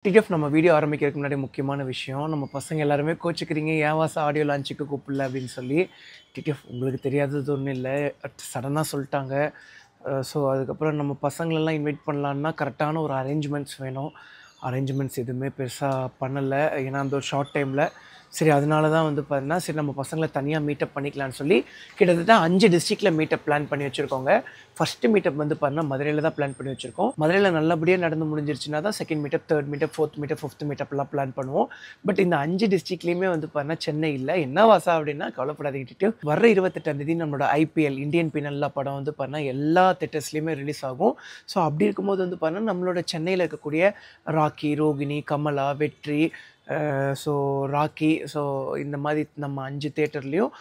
TTF நம்ம video ஆரம்பிக்கிறதுக்கு முன்னாடி முக்கியமான விஷயம், நம்ம பசங்க எல்லாருமே கோச்சிக்கிறீங்க, ஏன் வாசா ஆடியோ லான்ச்சுக்கு கூப்பிடல அப்படின்னு சொல்லி. டிடிஎஃப் உங்களுக்கு தெரியாதது ஒன்றும் இல்லை, சடனாக சொல்லிட்டாங்க. ஸோ அதுக்கப்புறம் நம்ம பசங்களெல்லாம் இன்வைட் பண்ணலான்னா கரெக்டான ஒரு அரேஞ்ச்மெண்ட்ஸ் வேணும். அரேஞ்ச்மெண்ட்ஸ் எதுவுமே பெருசாக பண்ணலை, ஏன்னா அந்த ஒரு ஷார்ட் டைமில். சரி, அதனால தான் பார்த்தீங்கன்னா, சரி நம்ம பசங்களை தனியாக மீட்டப் பண்ணிக்கலான்னு சொல்லி கிட்டத்தட்ட 5 டிஸ்ட்ரிக்டில் மீட்டப் பிளான் பண்ணி வச்சுருக்கோங்க. ஃபஸ்ட்டு மீட்டப் பார்த்தீங்கன்னா மதுரையில் தான் பிளான் பண்ணி வச்சுருக்கோம். மதுரையில் நல்லபடியாக நடந்து முடிஞ்சிருச்சுன்னா தான் second meetup, third meetup, fourth meetup, fifth மீட்டப்லாம் பிளான் பண்ணுவோம். பட் இந்த 5 டிஸ்ட்ரிக்ட்லேயுமே பார்த்தீங்கன்னா சென்னை இல்லை. என்ன வாசா அப்படின்னா கவலைப்படாதீங்க. வர 28ஆம் தேதி நம்மளோட ஐபிஎல் இந்தியன் பீனல்லா படம் பார்த்தீங்கன்னா எல்லா தேட்டர்ஸ்லேயுமே ரிலீஸ் ஆகும். ஸோ அப்படி இருக்கும்போது பார்த்தீங்கன்னா நம்மளோட சென்னையில் இருக்கக்கூடிய ராக்கி, ரோகிணி, கமலா, வெற்றி, ஸோ ராக்கி, ஸோ இந்த மாதிரி நம்ம 5 தேட்டர்லேயும்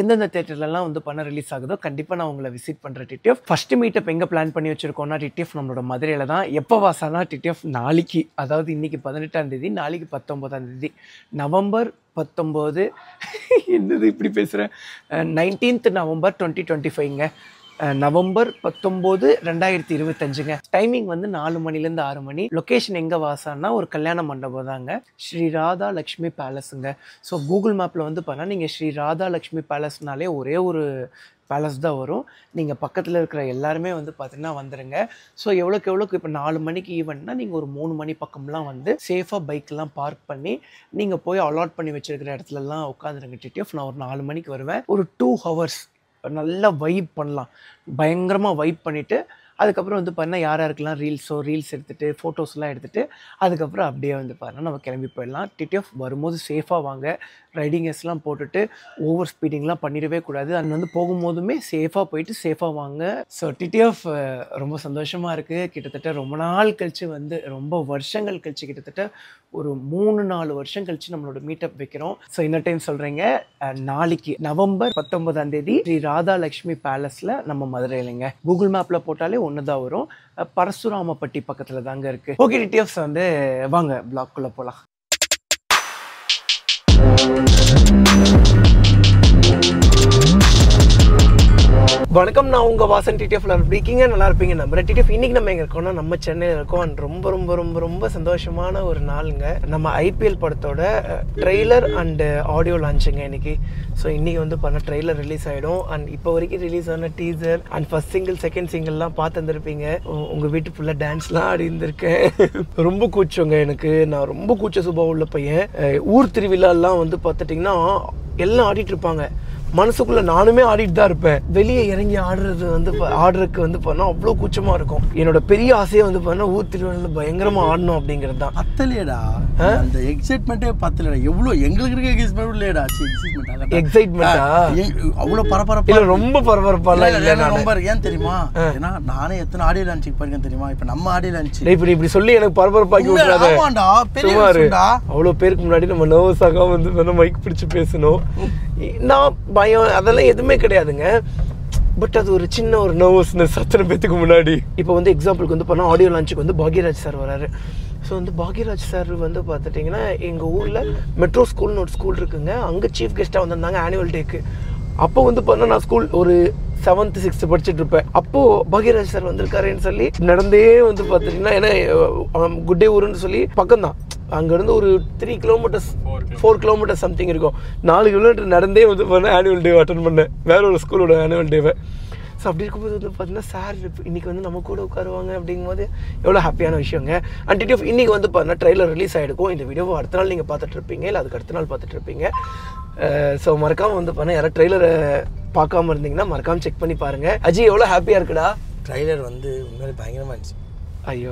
எந்தெந்த தேட்டர்லலாம் பண்ண ரிலீஸ் ஆகுதோ கண்டிப்பாக நான் உங்களை விசிட் பண்ணுறேன். டிடிஎஃப் ஃபஸ்ட்டு மீட்டப் எங்கே பிளான் பண்ணி வச்சுருக்கோன்னா டிடிஎஃப் நம்மளோட மதுரையில் தான். எப்போ வாசானா டிடிஎஃப் நாளைக்கு, அதாவது இன்றைக்கி 18ஆம் தேதி, நாளைக்கு 19ஆம் தேதி, நவம்பர் 19 என்னது இப்படி பேசுகிறேன், 19th நவம்பர் 2025ங்க. நவம்பர் 19, 2025ங்க. டைமிங் 4 மணிலேருந்து 6 மணி. லொக்கேஷன் எங்கே வாசான்னா ஒரு கல்யாண மண்டபம் தாங்க, ஸ்ரீ ராதா லக்ஷ்மி பேலஸுங்க. ஸோ கூகுள் மேப்பில் பார்த்தா நீங்கள் ஸ்ரீ ராதா லக்ஷ்மி பேலஸ்னாலே ஒரே ஒரு பேலஸ் தான் வரும். நீங்கள் பக்கத்தில் இருக்கிற எல்லாருமே பார்த்தீங்கன்னா வந்துடுங்க. ஸோ எவ்வளோக்கு இப்போ 4 மணிக்கு ஈவெண்ட்னா நீங்கள் ஒரு 3 மணி பக்கம்லாம் சேஃபாக பைக்கெலாம் பார்க் பண்ணி நீங்கள் போய் அலாட் பண்ணி வச்சுருக்கிற இடத்துலலாம் உட்காந்துருங்க. டிடிஎஃப் நான் ஒரு 4 மணிக்கு வருவேன். ஒரு 2 hours நல்லா வைப் பண்ணலாம், பயங்கரமாக வைப் பண்ணிவிட்டு அதுக்கப்புறம் பார்த்தீங்கன்னா யார் யாருக்கெல்லாம் ரீல்ஸ் எடுத்துகிட்டு ஃபோட்டோஸ்லாம் எடுத்துகிட்டு அதுக்கப்புறம் அப்படியே பார்த்தீங்கன்னா நம்ம கிளம்பி போயிடலாம். டிடிஎஃப் வரும்போது சேஃபாக வாங்க, ரைடிங்கஸ்லாம் போட்டுட்டு ஓவர் ஸ்பீடிங்லாம் பண்ணிடவே கூடாது. அது போகும்போதுமே சேஃபாக போயிட்டு சேஃபாக வாங்க. ஸோ டிடிஎஃப் ரொம்ப சந்தோஷமாக இருக்குது. கிட்டத்தட்ட ரொம்ப நாள் கழித்து ரொம்ப வருஷங்கள் கழித்து, கிட்டத்தட்ட ஒரு 3-4 வருஷம் கழித்து நம்மளோட மீட்டப் வைக்கிறோம். ஸோ இன்னொரு டைம் சொல்கிறேங்க, நாளைக்கு நவம்பர் 19ஆம் தேதி ஸ்ரீ ராதா லக்ஷ்மி பேலஸில் நம்ம மதுரையிலங்க. கூகுள் மேப்பில் போட்டாலே ஒன்று தான் வரும், பரசுராமப்பட்டி பக்கத்தில் தாங்க இருக்குது. ஓகே டிடிஎஃப்ஸ் வாங்க பிளாக்குள்ளே போகலாம். வணக்கம், நான் உங்கள் வாசன். டிடிஎஃப்ல இருக்கீங்க, நல்லா இருப்பீங்க நம்புறேன். டிடிஎஃப் இன்னைக்கு நம்ம எங்கே இருக்கோம்னா நம்ம சென்னையில் இருக்கோம். அண்ட் ரொம்ப ரொம்ப ரொம்ப ரொம்ப சந்தோஷமான ஒரு நாளுங்க. நம்ம ஐபிஎல் படத்தோட ட்ரெய்லர் அண்டு ஆடியோ லான்ச்சுங்க இன்னைக்கு. ஸோ இன்னைக்கு பண்ண ட்ரெய்லர் ரிலீஸ் ஆகிடும். அண்ட் இப்போ வரைக்கும் ரிலீஸ் ஆன teaser and first single, second சிங்கிள்லாம் பார்த்து வந்துருப்பீங்க. உங்கள் வீட்டு ஃபுல்லாக டான்ஸ்லாம் ஆடி இருந்திருக்கேன். ரொம்ப கூச்சங்க எனக்கு, நான் ரொம்ப கூச்ச சுபாவம் உள்ள பையன். ஊர் திருவிழாலாம் பார்த்துட்டிங்கன்னா எல்லாம் ஆடிட்டு இருப்பாங்க, மனசுக்குள்ள நானுமே ஆடிட்டு தான் இருப்பேன். வெளியே இறங்கி ஆடுறது ஆடுறதுக்கு பண்ணா அவ்வளோ கூச்சமா இருக்கும். என்னோட பெரிய ஆசையை பண்ணா ஊர் திருவிழாவில் பயங்கரமா ஆடணும் அப்படிங்கிறது தான். பத்தலையடா, அந்த எக்ஸைட்மெண்ட்டே பத்தலடா. எவ்வளோ எங்களுக்கு இருக்க எக்ஸைட்மெண்ட் இல்லையடா. எக்ஸைட்மெண்டா அவ்வளோ பரபரப்பா இல்ல, ரொம்ப பரபரப்பாலாம் இல்ல. ரொம்ப ஏன் தெரியுமா, ஏன்னா நானே எத்தனை ஆடியோ லான்ச்சுக்கு போயிருக்கேன் தெரியுமா. இப்போ நம்ம ஆடியோ லான்ச் இப்படி சொல்லி எனக்கு பரபரப்பாக்கி விட்டுறாத. அவ்வளோ பேருக்கு முன்னாடி நம்ம நர்வஸாக மைக் பிடிச்சு பேசணும். நான் பயம் அதெல்லாம் எதுவுமே கிடையாதுங்க. பட் அது ஒரு சின்ன ஒரு நர்வஸ்னஸ் அத்தனை பேத்துக்கு முன்னாடி. இப்போ எக்ஸாம்பிளுக்கு பண்ணால் ஆடியோ லான்ச்சுக்கு பாக்யராஜ் சார் வராரு. ஸோ பாக்யராஜ் சார் பார்த்துட்டிங்கன்னா எங்கள் ஊரில் மெட்ரோ ஸ்கூல்னு ஒரு ஸ்கூல் இருக்குங்க, அங்கே சீஃப் கெஸ்ட்டாக வந்திருந்தாங்க ஆனுவல் டேக்கு. அப்போ பண்ணால் நான் ஸ்கூல் ஒரு 7th 6th படிச்சுட்டு இருப்பேன். அப்போது பாக்யராஜ் சார் வந்திருக்காருன்னு சொல்லி நடந்தே பார்த்துட்டிங்கன்னா, ஏன்னா குட்டே ஊருன்னு சொல்லி பக்கம்தான், அங்கேருந்து ஒரு 3 கிலோமீட்டர்ஸ் 4 கிலோமீட்டர்ஸ் சம்திங் இருக்கும். 4 கிலோமீட்டர் நடந்தே பண்ணேன் ஆனுவல் டே அட்டன் பண்ணேன், வேற ஒரு ஸ்கூலோட ஆனுவல் டேவை. ஸோ அப்படி இருக்கும்போது பார்த்தீங்கன்னா சார் இன்றைக்கி நம்ம கூட உட்காருவாங்க அப்படிங்கும்போது எவ்வளோ ஹாப்பியான விஷயங்க. அண்ட் டிடிஎஃப் இன்றைக்கி பார்த்தீங்கன்னா ட்ரெய்லர் ரிலீஸ் ஆகிருக்கும். இந்த வீடியோவை அடுத்த நாள் நீங்கள் பார்த்துட்ருப்பீங்க, இல்லை அதுக்கு அடுத்த நாள் பார்த்துட்ருப்பீங்க. ஸோ மறக்காமல் பண்ண யாராவது ட்ரெய்லரை பார்க்காம இருந்தீங்கன்னா மறக்காமல் செக் பண்ணி பாருங்கள். அஜி எவ்வளோ ஹாப்பியாக இருக்குடா. ட்ரெய்லர் உண்மையிலே பயங்கரமாக இருந்துச்சு. ஐயோ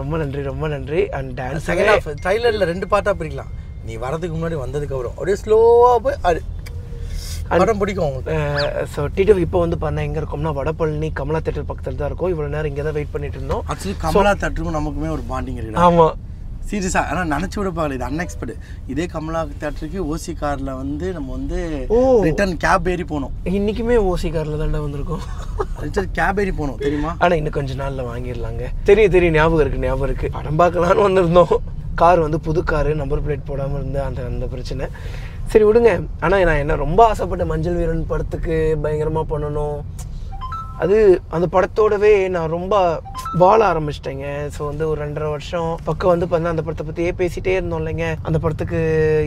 ரொம்ப நன்றி, ரொம்ப நன்றி. அண்ட் டான்ஸ் செகண்ட் ஹாஃப் ட்ரெய்லரில் 2 பார்ட்டாக பிரிக்கலாம். நீ வரதுக்கு முன்னாடி வந்ததுக்கு அப்புறம் அப்படியே ஸ்லோவாக போய் படம் பிடிக்கும். ஸோ டிடிஎஃப் இப்போ பண்ண எங்கே இருக்கோம்னா வடபழனி கமலா தேட்டர் பக்கத்தில் தான் இருக்கும். இவ்வளோ நேரம் இங்கே தான் வெயிட் பண்ணிட்டு இருந்தோம். ஆக்சுவலி கமலா தேட்டருக்கும் நமக்குமே ஒரு பாண்டிங் இருக்குது. ஆமாம், சீரியஸாக. ஆனால் நினச்சி விட பார்க்கல, இது அன்எக்ஸ்பெக்ட். இதே கமலா தேட்டருக்கு ஓசி காரில் நம்ம ரிட்டர்ன் கேப் ஏறி போனோம். இன்றைக்குமே ஓசி காரில் தாண்டா வந்திருக்கோம். ரிட்டர்ன் கேப் ஏறி போனோம் தெரியுமா. ஆனால் இன்னும் கொஞ்சம் நாளில் வாங்கிடலாங்க. தெரியும், ஞாபகம் இருக்குது. படம் பார்க்கலான்னு வந்திருந்தோம். கார் புது காரு, நம்பர் பிளேட் போடாமல் இருந்த அந்த பிரச்சனை. சரி விடுங்க. ஆனால் நான் ரொம்ப ஆசைப்பட்ட மஞ்சள் வீரன் படத்துக்கு பயங்கரமாக பண்ணணும். அது அந்த படத்தோடவே நான் ரொம்ப வாழ ஆரம்பிச்சிட்டேங்க. ஸோ வந்து ஒரு 2.5 வருஷம் பக்கம் வந்து பார்த்தா அந்த படத்தை பற்றியே பேசிகிட்டே இருந்தோம் இல்லைங்க. அந்த படத்துக்கு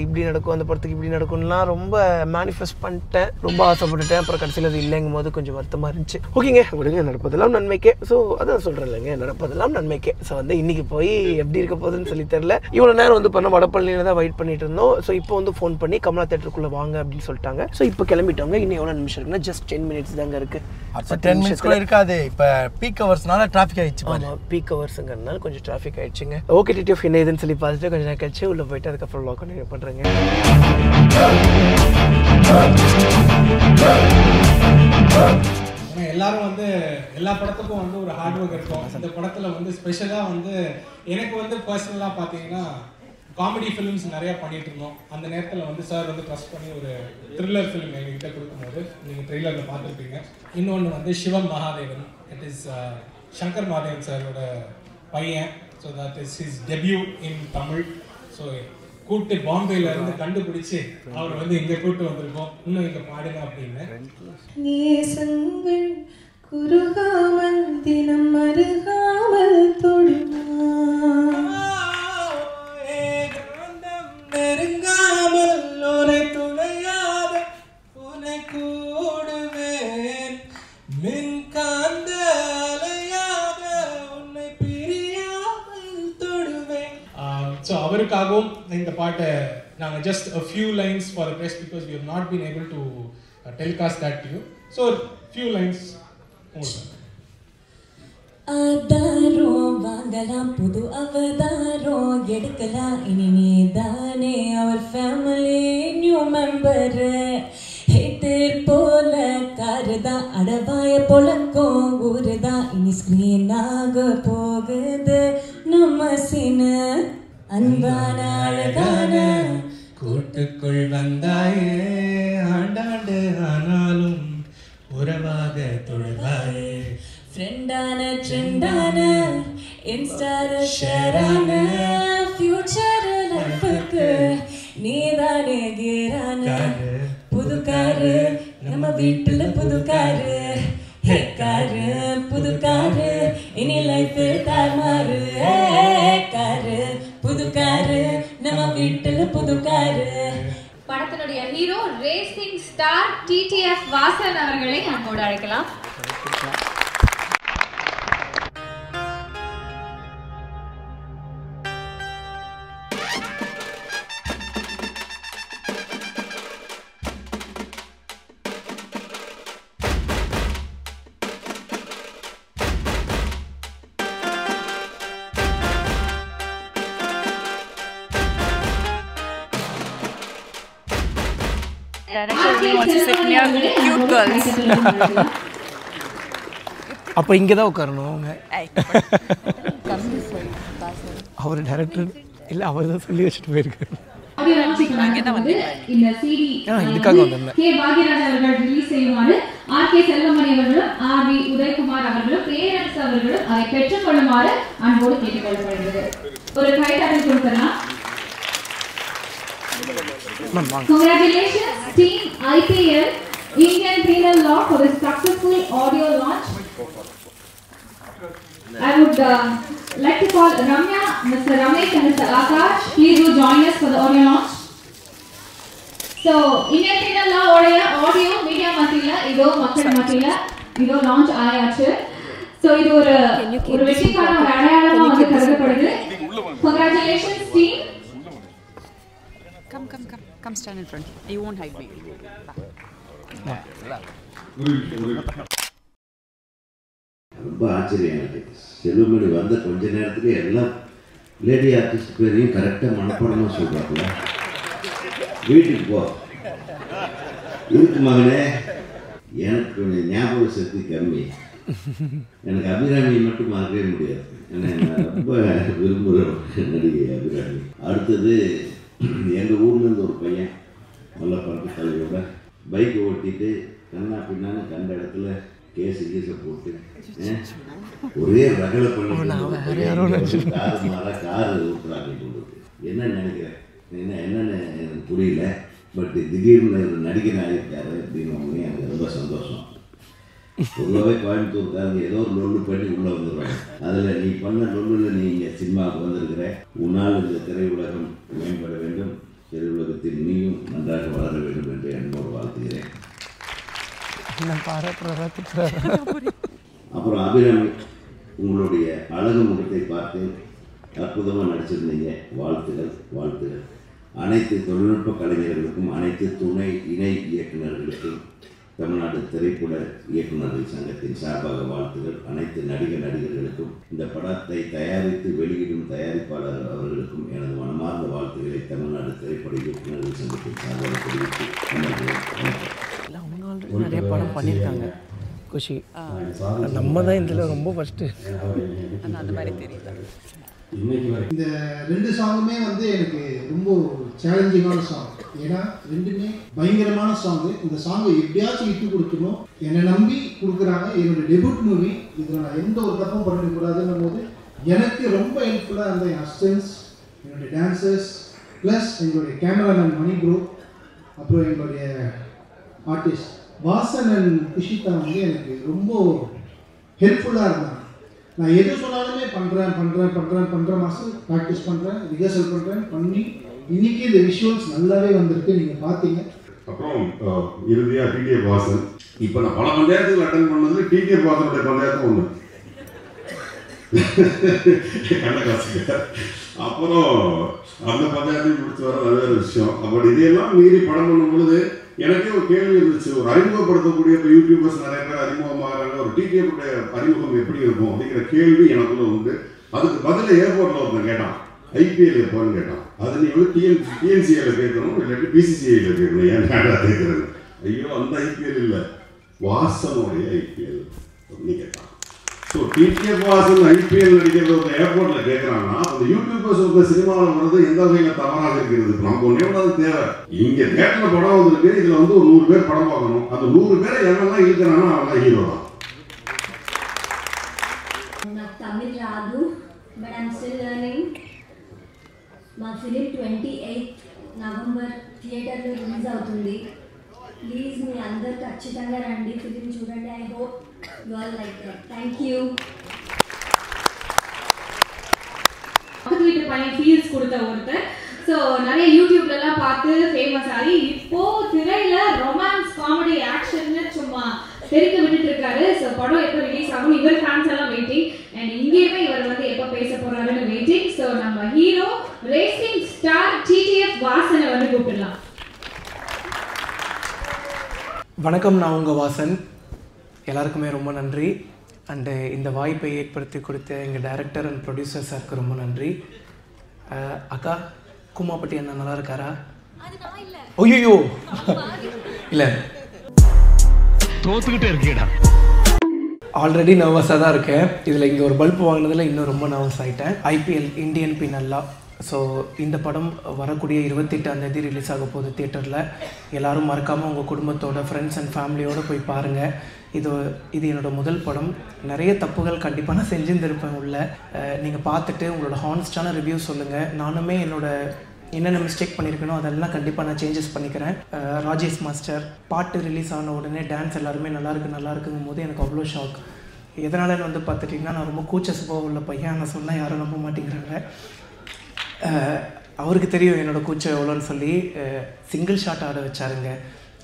இப்படி நடக்கும், அந்த படத்துக்கு இப்படி நடக்கும்லாம் ரொம்ப மேனிஃபெஸ்ட் பண்ணிட்டேன், ரொம்ப ஆசைப்பட்டுட்டேன். அப்புறம் கடைசியில் அது இல்லைங்கும் போது கொஞ்சம் வருத்தமாக இருந்துச்சு. ஓகேங்க, விடுங்க, நடப்பதெல்லாம் நன்மைக்கே. ஸோ அதான் சொல்கிறேன் இல்லைங்க, நடப்பதெல்லாம் நன்மைக்கே. ஸோ வந்து இன்றைக்கி போய் எப்படி இருக்க போகுதுன்னு சொல்லி தெரில. இவ்வளோ நேரம் வந்து பண்ண வடப்பள்ளியில் தான் வெயிட் பண்ணிட்டு இருந்தோம். ஸோ இப்போ வந்து ஃபோன் பண்ணி கமலா தேட்டருக்குள்ளே வாங்க அப்படின்னு சொல்லிட்டாங்க. ஸோ இப்போ கிளம்பிட்டோங்க. இன்னும் எவ்வளோ நிமிஷம் இருக்குன்னா ஜஸ்ட் 10 மினிட்ஸ் தாங்க இருக்குது. அப்போ 10 மினிட்ஸ் கூட இருக்காது. இப்போ பீக் ஹவர்ஸ்னால டிராஃபிக் ஆகிடுச்சு. ஆமாம், பீக் ஹவர்ஸுங்கிறதுனால கொஞ்சம் டிராஃபிக் ஆகிடுச்சுங்க. ஓகே டிடிஎஃப் என்ன இதுன்னு சொல்லி பார்த்துட்டு கொஞ்சம் நேரம் கழிச்சு உள்ளே போயிட்டு அதுக்கப்புறம் லாக் கண்டினியூ பண்ணுறேங்க. எல்லாரும் வந்து எல்லா படத்துக்கும் வந்து ஒரு ஹார்ட் ஒர்க் இருக்கும். இந்த படத்தில் வந்து ஸ்பெஷலாக வந்து எனக்கு வந்து பர்சனலாக பார்த்தீங்கன்னா காமெடி ஃபிலிம்ஸ் நிறையா பண்ணிட்டு இருந்தோம். அந்த நேரத்தில் வந்து சார் வந்து ட்ரஸ்ட் பண்ணி ஒரு த்ரில்லர் ஃபிலிம் எங்ககிட்ட கொடுக்கும்போது நீங்கள் ட்ரெய்லரில் பார்த்துருப்பீங்க. இன்னொன்று வந்து சிவம் மகாதேவன், இட் இஸ் சங்கர் மகாதேவன் சாரோட பையன். So that is his debut in Tamil. So கூட்டு பாம்பேலேருந்து கண்டுபிடிச்சி அவர் வந்து இங்கே கூட்டு வந்திருக்கோம். இன்னும் இங்கே பாடுங்க அப்படின்னு. நேசங்கள் குறுகாமல் தினம் மருகாமல் நெருங்காமல் உனை துணையாத உனை கூடுவேன், மின்காந்த அலையாக உன்னை பிரியாமல் தொடுவேன். ஸோ அவருக்காகவும் இந்த பாட்டை நாங்கள் just a few lines for the press because we have not been able to telecast that to you. So few lines. ஆதாரம் வாங்கலாம், புது அவதாரம் எடுக்கலாம், இனி நீதானே அவர் ஃபேமிலி நியூ மெம்பர். ஹேட்டர் போல காருதான், அடவாய பொழக்கும் ஊருதான், இனி ஸ்கிரீன் ஆக போகுது நம்ம சீனு. அன்பான அழகான கூட்டுக்குள் வந்தாயே, ஆண்டாண்டு ஆனாலும் உறவாக தொழுவாயே, ஃப்ரெண்டான ட்ரெண்டான இன்ஸ்டால ஷேரான ஃபியூச்சர் லைஃபுக்கு நீதானே கேரான. புது காரு நம்ம வீட்டுல, புது காரு ஹே காரு, புது காரு இனி லைஃப் தார்மாரு. காரு புது காரு நம்ம வீட்டுல, புது காரு. படத்தினுடைய hero racing star TTF Vasan அவர்களை நம்மோடு அழைக்கலாம். அப்போ இங்கே தான் உட்காரணும் அவங்க. அவர் டைரக்டர் இல்லை, அவர் தான் சொல்லி வச்சுட்டு போயிருக்காரு. இந்த சிடி இதுக்காக வந்திருந்தேன். கே பாக்யராஜ் அவர்கள் ரிலீஸ் செய்யுமாறு ஆர்.கே. செல்வமணி அவர்களும் ஆர்.வி. உதயகுமார் அவர்களும் பேரரசு அவர்களும் அதை பெற்றுக்கொள்ளுமாறு அன்போடு கேட்டுக்கொள்ளப்படுகிறது. ஒரு கைதட்டல் கொடுக்கலாம். Congratulations team IPL Indian Penal Law for the successful audio launch. I would like to call Ramya, Mr. Ramesh and Mr. Akash. Please do join us for the audio launch. So Indian Penal Law audio media matila ido makkal matila ido launch ஆயாச்சு. So இது ஒரு வெற்றிக்கான ஒரு அடையாளமா வந்து கருதப்படுது. Congratulations team. Come stand in front. You won't hide me. ரொம்ப ஆச்சரியம் எனக்கு. செல்வமணி வந்த கொஞ்ச நேரத்துக்கு எல்லா லேடி ஆர்டிஸ்ட் பேரையும் கரெக்டாக மனப்படமாக சொல்கிறாப்புல. வீட்டுக்கு போ இருக்கு மகனே. எனக்கு கொஞ்சம் ஞாபக சக்தி கம்மி. எனக்கு அபிராமியை மட்டும் மறக்கவே முடியாது. நான் ரொம்ப விரும்புகிற நடிகை அபிராமி. அடுத்தது எங்கள் ஊர்லேருந்து ஒரு பையன் நல்ல பறக்க தலையோட பைக் ஓட்டிட்டு கண்ணா பின்னான்னு கண்ட இடத்துல கேஸை போட்டு ஒரே ரகலை பண்ணி காரு மாற காரு ஊட்டுறாங்க. என்ன நினைக்கிறேன் என்னன்னு எனக்கு புரியல. பட் திடீர்னு நடிகர் ஆகியிருக்காரு அப்படின்னு எனக்கு ரொம்ப சந்தோஷம். பொதுவாகவே கோயம்புத்தூர்காரங்க ஏதோ ஒரு லொல்லு பண்ணி உள்ளே வந்துடுவாங்க. அதில் நீ பண்ண லொல்லில் நீ இங்கே சினிமாவுக்கு வந்திருக்கிற. உன்னால் இந்த திரையுலகம் மேம்பட வேண்டும், திரையுலகத்தில் நீயும் நன்றாக வளர வேண்டும் என்று என்னோடு வாழ்த்துகிறேன். அப்புறம் அபிராமி, உங்களுடைய அழகு முகத்தை பார்த்து அற்புதமாக நடிச்சிருந்தீங்க. வாழ்த்துகள் வாழ்த்துகள். அனைத்து தொழில்நுட்ப கலைஞர்களுக்கும், அனைத்து துணை இணை இயக்குநர்களுக்கும், தமிழ்நாடு திரைப்பட இயக்குநர்கள் சங்கத்தின் சார்பாக வாழ்த்துகள். அனைத்து நடிகர்களுக்கும், இந்த படத்தை தயாரித்து வெளியிடும் தயாரிப்பாளர் அவர்களுக்கும் எனது மனமார்ந்த வாழ்த்துக்களை தமிழ்நாடு திரைப்பட இயக்குநர்கள் சங்கத்தின் சார்பாக தெரிவித்து நிறைய படம் பண்ணியிருக்காங்க. குஷி நம்ம தான் இதில் ரொம்ப ஃபஸ்ட்டு அந்த மாதிரி தெரியல. இந்த 2 சாங்குமே வந்து எனக்கு ரொம்ப சேலஞ்சிங்கான சாங். ஏன்னா 2மே பயங்கரமான சாங்கு. இந்த சாங்கை எப்படியாச்சும் விட்டு கொடுக்கணும், என்னை நம்பி கொடுக்குறாங்க. என்னோடய டெபியூட் மூவி, இதில் நான் எந்த ஒரு தப்பும் பண்ணிக்கூடாதுன்னும் போது எனக்கு ரொம்ப ஹெல்ப்ஃபுல்லாக இருந்த என் அசிஸ்டன்ஸ், என்னுடைய டான்சர்ஸ், ப்ளஸ் எங்களுடைய கேமராமேன் மணி ப்ரோ, அப்புறம் எங்களுடைய ஆர்டிஸ்ட் வாசன் அண்ட் குஷிதா வந்து எனக்கு ரொம்ப ஹெல்ப்ஃபுல்லாக இருந்தாங்க. நான் எது சொன்னாலுமே பண்ணுற மாதம் ப்ராக்டிஸ் பண்ணுறேன், ரிஹர்சல் பண்ணி இன்னைக்கு இந்த விஷுவல்ஸ் நல்லாவே வந்திருக்கு, நீங்கள் பார்த்தீங்க. அப்புறம் இறுதியாக டிடிஎஃப் வாசன். இப்போ நான் பல பஞ்சாயத்துகள் அட்டன் பண்ணதில் டிடிஎஃப் வாசனுடைய பஞ்சாயத்து ஒன்று கண்ணகாசிக்க. அப்புறம் அந்த பஞ்சாயத்தையும் முடிச்சு வர வெவ்வேறு விஷயம். அப்படி இதையெல்லாம் மீறி படம் பண்ணும் பொழுது எனக்கே ஒரு கேள்வி இருந்துச்சு. ஒரு அறிமுகப்படுத்தக்கூடிய இப்போ யூடியூபர்ஸ் நிறைய பேர் அறிமுகமாகறாங்க, ஒரு டிடிஎஃப் அறிமுகம் எப்படி இருக்கும் அப்படிங்கிற கேள்வி எனக்குள்ள உண்டு. அதுக்கு பதில் ஏர்போர்ட்டில் ஒருத்தன் கேட்டான், ஐபிஎல் எப்போன்னு கேட்டான். அது நீ வந்து டிஎன்சிஏல கேட்கணும், இல்லாட்டி பிசிசிஐல கேட்கணும். ஏன் கேட்கறது? ஐயோ அந்த ஐபிஎல் இல்லை, வாசனுடைய ஐபிஎல் அப்படின்னு கேட்டான். ஸோ டிடிஎஃப் வாசன் ஐபிஎல் நடிக்கிறது ஒரு ஏர்போர்ட்டில் கேட்குறாங்கன்னா அந்த யூடியூபர்ஸ் ஒரு சினிமாவில் வர்றது எந்த வகையில் தவறாக இருக்கிறது? நமக்கு ஒன்றே ஒன்றாவது தேவை, இங்கே தேட்டரில் படம் வந்திருக்கு, இதில் வந்து ஒரு 100 பேர் படம் பார்க்கணும். அந்த 100 பேரை எவெல்லாம் இருக்கிறாங்கன்னா அவன் ஹீரோ தான். నాకు తమిళ్ రాదు, బట్ ఐఎమ్ స్టిల్ లెర్నింగ్. మా ఫిలిం 28 నవంబర్ థియేటర్లో రిలీజ్ అవుతుంది. ప్లీజ్ మీ అందరు ఖచ్చితంగా రండి, ఫిలిం చూడండి. I hope you all like that. Thank you. பக்கத்து வீட்டு பையன் ஃபீல்ஸ் கொடுத்த ஒருத்தர். ஸோ நிறைய யூடியூப்லலாம் பார்த்து ஃபேமஸ் ஆகி இப்போ திரையில ரொமான்ஸ் காமெடி ஆக்ஷன்னு சும்மா தெரிக்க விட்டுட்டு இருக்காரு. ஸோ படம் எப்போ ரிலீஸ் ஆகும், இவர் ஃபேன்ஸ் எல்லாம் வெயிட்டிங். அண்ட் இங்கேயுமே இவர் வந்து எப்போ பேச போறாருன்னு வெயிட்டிங். ஸோ நம்ம ஹீரோ ரேசிங் ஸ்டார் டிடிஎஃப் வாசனை வந்து கூப்பிடலாம். வணக்கம், நான் உங்கள் வாசன். எல்லாருக்குமே ரொம்ப நன்றி. அண்டு இந்த வாய்ப்பை ஏற்படுத்தி கொடுத்த எங்கள் டைரக்டர் அண்ட் ப்ரொடியூசர் சாருக்கு ரொம்ப நன்றி. அக்கா, குமாப்பட்டி அண்ணா நல்லா இருக்காரா? ஐயோ இல்லை, தோத்துக்கிட்டே இருக்கேடா. ஆல்ரெடி நர்வஸாக தான் இருக்கேன். இதில் இங்கே ஒரு பல்ப் வாங்கினதில் இன்னும் ரொம்ப நர்வஸ் ஆகிட்டேன். ஐபிஎல் இந்தியன் பி நல்லா. ஸோ இந்த படம் வரக்கூடிய 28ஆம் தேதி ரிலீஸ் ஆக போகுது தியேட்டரில். எல்லோரும் மறக்காமல் உங்கள் குடும்பத்தோட, ஃப்ரெண்ட்ஸ் அண்ட் ஃபேமிலியோடு போய் பாருங்கள். இது என்னோடய முதல் படம். நிறைய தப்புகள் கண்டிப்பாக நான் செஞ்சுருந்துருப்பேன் உள்ள. நீங்கள் பார்த்துட்டு உங்களோட ஹானஸ்டான ரிவ்யூ சொல்லுங்கள். நானுமே என்னென்ன மிஸ்டேக் பண்ணியிருக்கணும் அதெல்லாம் கண்டிப்பாக நான் சேஞ்சஸ் பண்ணிக்கிறேன். ராஜேஷ் மாஸ்டர் பாட்டு ரிலீஸ் ஆன உடனே டான்ஸ் எல்லாருமே நல்லா இருக்குங்கும் போது எனக்கு அவ்வளோ ஷாக். எதனாலன்னு வந்து பார்த்துட்டிங்கன்னா, நான் ரொம்ப கூச்ச சுபாவம் உள்ள பையன். நான் சொன்னால் யாரும் நம்ப மாட்டேங்கிறாங்க. அவருக்கு தெரியும் என்னோடய கூச்சம் எவ்வளோன்னு சொல்லி சிங்கிள் ஷாட் ஆட வச்சாருங்க.